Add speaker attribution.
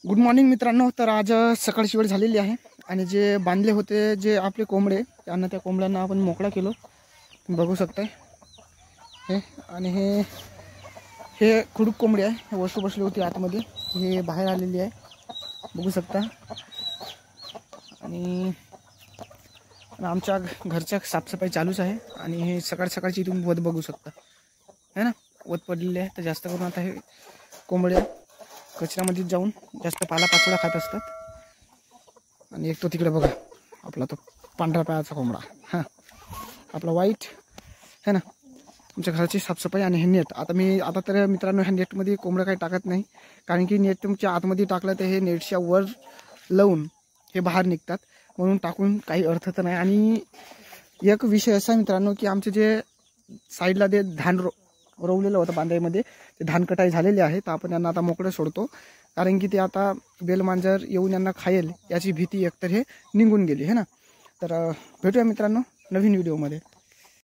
Speaker 1: Good morning मित्रांनो. तर आज सकाळची वेळ झालेली आहे आणि जे बांधले होते जे आपले कोंबडे त्यांना त्या कोंबड्यांना आपण मोकळा केलो. बघू शकताय हे. आणि हे हे खुडूक कोंबडी आहे. वस्तू बसली होती आतमध्ये, हे बाहेर आलेली आहे बघू शकता. आणि आमच्या घरच्या साफसफाई चालूच आहे. आणि हे सकाळची तुम्ही वध बघू शकता है ना, वध पडलेली आहे. तर जास्त करून आता हे कोंबड्या कचऱ्यामध्ये जाऊन जास्त पालापाचोळा खात असतात. आणि एक तो तिकडे बघा आपला तो पांढरा पायाचा कोंबडा, हां आपला वाईट है ना. आमच्या घराची साफसफाई आणि हे नेट. आता तर मित्रांनो ह्या नेटमध्ये कोंबडं काही टाकत नाही, कारण की नेट तुमच्या आतमध्ये टाकलं तर हे नेटच्या वर लावून हे बाहेर निघतात, म्हणून टाकून काही अर्थ तर नाही. आणि एक विषय असा मित्रांनो की आमचे जे साईडला ते धान रोवलेलं होतं बांधाईमध्ये, ते धान कटाई झालेले आहे. तर आपण यांना आता मोकळं सोडतो, कारण की ते आता बेलमांजर येऊन यांना खाईल याची भीती एकतर हे निघून गेली है ना. तर भेटूया मित्रांनो नवीन व्हिडिओमध्ये.